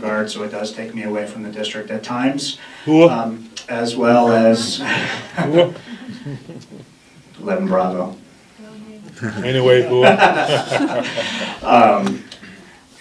regard, so it does take me away from the district at times. Who? As well as 11 Bravo. Anyway, who?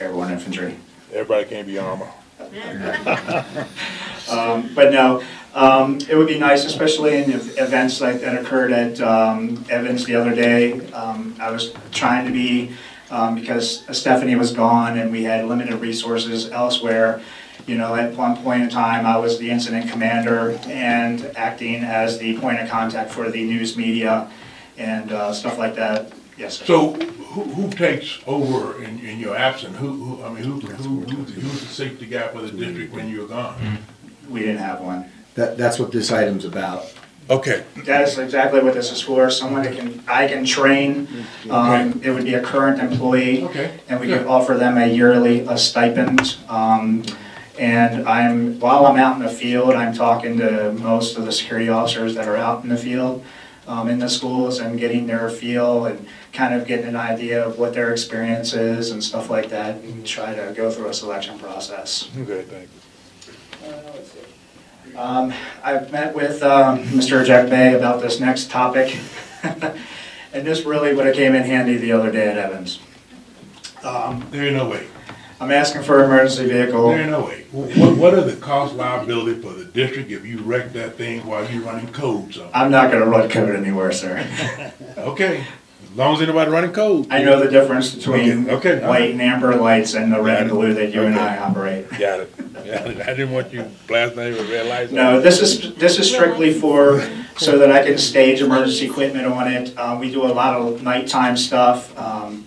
Airborne Infantry. Everybody can't be armor. But no, it would be nice, especially in events like that occurred at Evans the other day. I was trying to be, because Stephanie was gone and we had limited resources elsewhere. You know, at one point in time, I was the incident commander and acting as the point of contact for the news media and stuff like that. Yes, sir. So, who takes over in your absence? Who's the safety guy for the district when you're gone? We didn't have one. That's what this item's about. Okay. That is exactly what this is for. Someone that I can train. It would be a current employee, and we could offer them a yearly stipend. And while I'm out in the field, I'm talking to most of the security officers that are out in the field in the schools and getting their feel and kind of getting an idea of what their experience is and stuff like that, and try to go through a selection process. Okay, thank you. I've met with Mr. Jack Bay about this next topic, and this really would have came in handy the other day at Evans. There ain't no way. I'm asking for an emergency vehicle. There ain't no way. What are the cost liability for the district if you wreck that thing while you're running code somewhere? I'm not going to run code anywhere, sir. Okay. As long as anybody running code. I know the difference between white and amber lights and the red and blue that you and I operate. Got it. I didn't want you blasting with red lights. No, this is strictly for so that I can stage emergency equipment on it. We do a lot of nighttime stuff,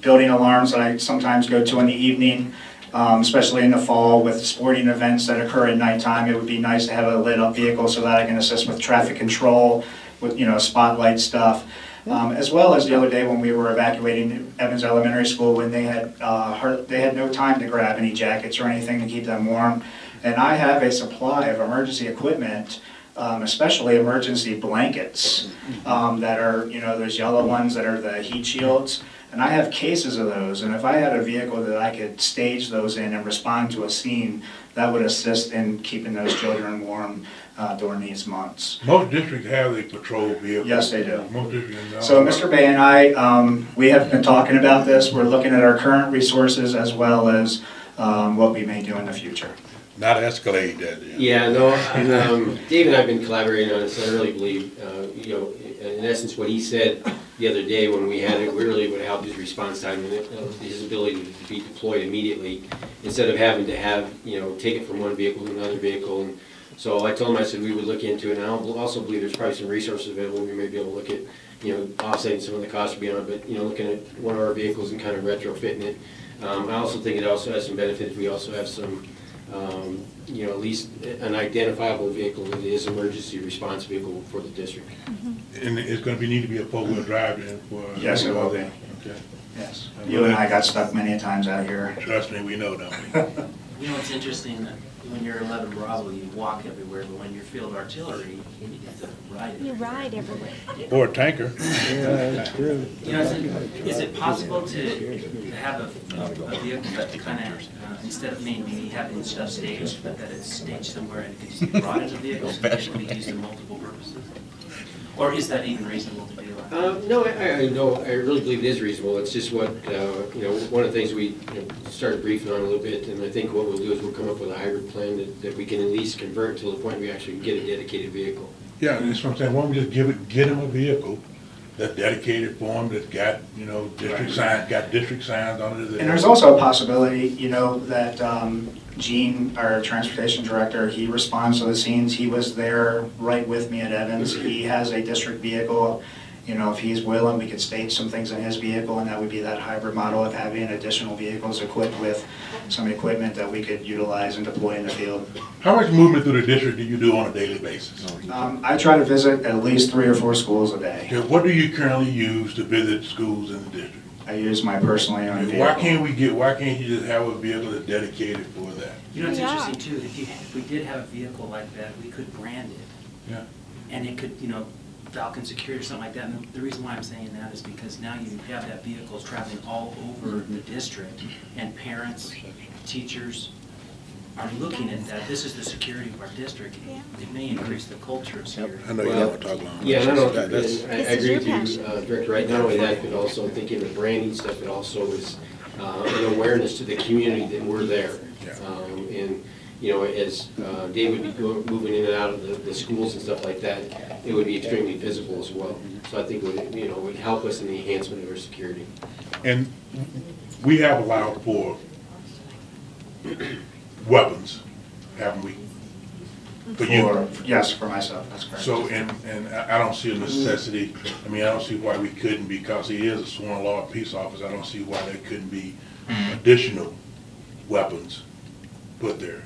building alarms that I sometimes go to in the evening, especially in the fall with sporting events that occur at nighttime. It would be nice to have a lit up vehicle so that I can assist with traffic control, with spotlight stuff. As well as the other day when we were evacuating Evans Elementary School, when they had no time to grab any jackets or anything to keep them warm. And I have a supply of emergency equipment, especially emergency blankets that are, those yellow ones that are the heat shields. And I have cases of those, and if I had a vehicle that I could stage those in and respond to a scene, that would assist in keeping those children warm during these months. Most districts have a patrol vehicle. Yes, they do. Most districts. So Mr. Bay and I, we have been talking about this. We're looking at our current resources as well as what we may do in the future. Not escalate that. Yeah, no, Dave and I have been collaborating on this. I really believe, in essence, what he said the other day when we had it really would help his response time and his ability to be deployed immediately instead of having to have, take it from one vehicle to another vehicle. And so I told him, I said we would look into it, and I also believe there's probably some resources available. We may be able to look at, offsetting some of the costs beyond, but, looking at one of our vehicles and kind of retrofitting it. I also think it also has some benefits. We also have some, at least an identifiable vehicle that is emergency response vehicle for the district. And it's going to need to be a four-wheel drive then for... Yes, it will be. Okay. Yes. You and I got stuck many a times out here. Trust me, we know, don't we? It's interesting that when you're 11 Bravo, you walk everywhere, but when you're field artillery, you have to ride everywhere. You ride everywhere. Or a tanker. Yeah, that's true. Is it possible to have a vehicle that kind of, instead of maybe having stuff staged, but that it's staged somewhere and it can just be brought in the vehicle so it can be used in multiple purposes? Or is that even reasonable to do? No, I really believe it is reasonable. It's just what, one of the things we started briefing on a little bit, and I think what we'll do is we'll come up with a hybrid plan that we can at least convert to the point we actually get a dedicated vehicle. Yeah, that's what I'm saying. Why don't we just get him a vehicle that's dedicated for him, that's got, district signs, district signs on it. And there's also a possibility, that Gene, our transportation director, he responds to the scenes. He was there right with me at Evans. He has a district vehicle. If he's willing, we could stage some things in his vehicle, and that would be that hybrid model of having additional vehicles equipped with some equipment that we could utilize and deploy in the field. How much movement through the district do you do on a daily basis? I try to visit at least 3 or 4 schools a day. Okay, what do you currently use to visit schools in the district? I use my personally owned vehicle. Why can't you just have a vehicle that's dedicated for that? It's interesting too, if we did have a vehicle like that, we could brand it. Yeah. And it could, Falcon Security or something like that. And the reason why I'm saying that is because now you have that vehicles traveling all over the district, and parents, teachers, are looking at that, this is the security of our district, it may increase the culture of security. I know you don't want to talk long. Yeah, and I don't, and That's- I agree with you, Director Wright, not only that, but also thinking the branding stuff, it also is an awareness to the community that we're there. Yeah. And, you know, as Dave would be moving in and out of the schools and stuff like that, it would be extremely visible as well. So I think it would, you know, would help us in the enhancement of our security. And we have allowed for weapons, haven't we? For you. Yes, for myself, that's correct. So, and I don't see a necessity, I mean, I don't see why we couldn't, because he is a sworn law peace officer, I don't see why there couldn't be additional weapons put there.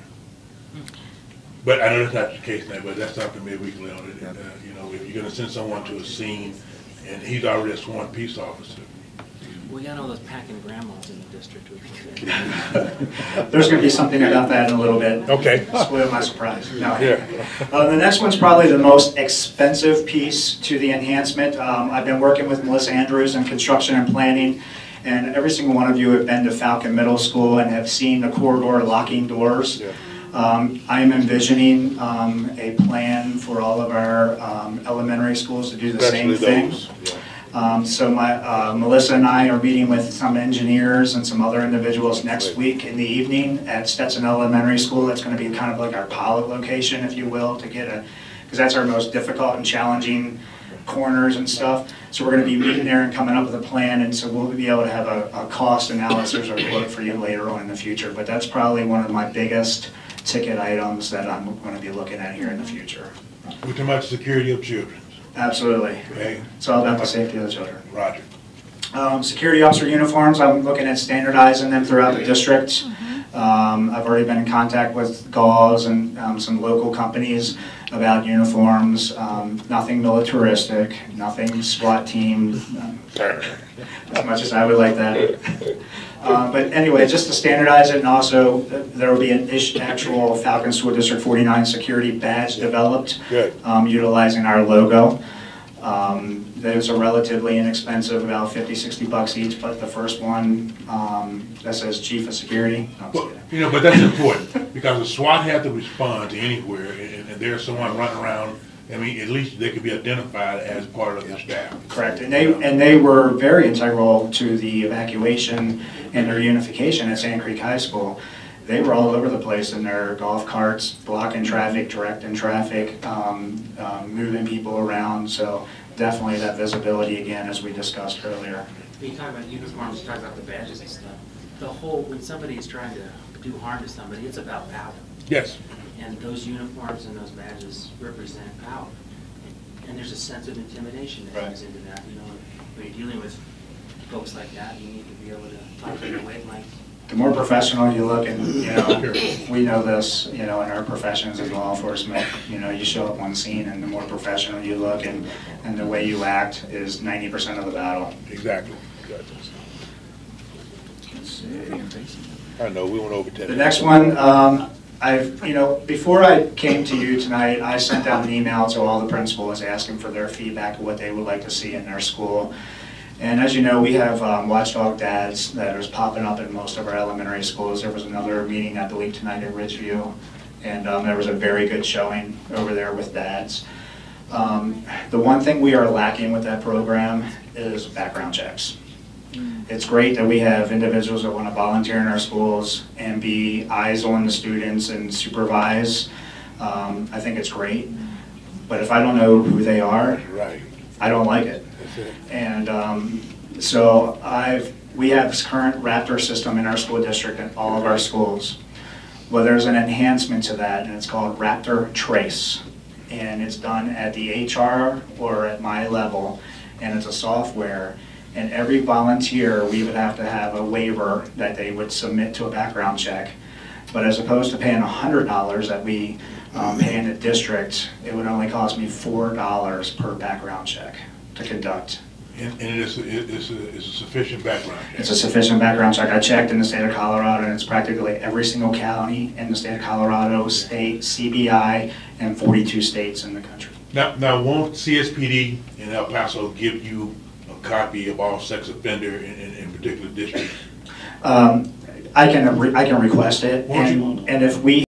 But I know that's not the case now, but that's something maybe we can lay on it. You know, if you're gonna send someone to a scene, and he's already a sworn peace officer. We got all those packing grandmas in the district. Would be good. There's gonna be something about that in a little bit. Okay. Spoil my surprise. No. Yeah. The next one's probably the most expensive piece to the enhancement. I've been working with Melissa Andrews in construction and planning, and every single one of you have been to Falcon Middle School and have seen the corridor locking doors. Yeah. I am envisioning a plan for all of our elementary schools to do the same thing. So Melissa and I are meeting with some engineers and some other individuals next week in the evening at Stetson Elementary School. That's going to be kind of like our pilot location, if you will, to get because that's our most difficult and challenging corners and stuff. So we're going to be meeting there and coming up with a plan, and so we'll be able to have a cost analysis or quote for you later on in the future. But that's probably one of my biggest ticket items that I'm going to be looking at here in the future. We're talking about security of children. Absolutely. Okay. It's all about the safety of the children. Roger. Security officer uniforms, I'm looking at standardizing them throughout the district. I've already been in contact with Gauls and some local companies about uniforms. Nothing militaristic, nothing SWAT team, as much as I would like that. But anyway, just to standardize it, and also there will be an actual Falcon School District 49 security badge developed, utilizing our logo. Those are relatively inexpensive, about 50, 60 bucks each, but the first one that says Chief of Security. Well, you know, but that's important, because the SWAT have to respond to anywhere, and there's someone running around, I mean, at least they could be identified as part of the staff. Correct, and they were very integral to the evacuation and their unification at Sand Creek High School. They were all over the place in their golf carts, blocking traffic, directing traffic, moving people around. So definitely that visibility again, as we discussed earlier. When you talk about uniforms, you talk about the badges and stuff. The whole, when somebody is trying to do harm to somebody, it's about power. Yes. And those uniforms and those badges represent power. And there's a sense of intimidation that comes into that. You know, when you're dealing with folks like that, you need to be able to talk to their wavelength. The more professional you look, and you know, we know this, you know, in our professions as law enforcement, you know, you show up on scene, and the more professional you look, and the way you act is 90% of the battle. Exactly. Let's see. I know, we went over 10 The next one, you know, before I came to you tonight, I sent out an email to all the principals asking for their feedback of what they would like to see in their school. And as you know, we have watchdog dads that are popping up in most of our elementary schools. There was another meeting, I believe, tonight at Ridgeview, and there was a very good showing over there with dads. The one thing we are lacking with that program is background checks. It's great that we have individuals that want to volunteer in our schools and be eyes on the students and supervise. I think it's great, but if I don't know who they are, I don't like it. And so we have this current Raptor system in our school district in all of our schools. Well, there's an enhancement to that, and it's called Raptor Trace. And it's done at the HR or at my level, and it's a software. And every volunteer, we would have to have a waiver that they would submit to a background check. But as opposed to paying $100 that we pay in the district, it would only cost me $4 per background check to conduct. And it's a sufficient background check? It's a sufficient background check. I checked in the state of Colorado, and it's practically every single county in the state of Colorado, state, CBI, and 42 states in the country. Now won't CSPD in El Paso give you a copy of all sex offender in particular districts? I can request it, Why don't and if we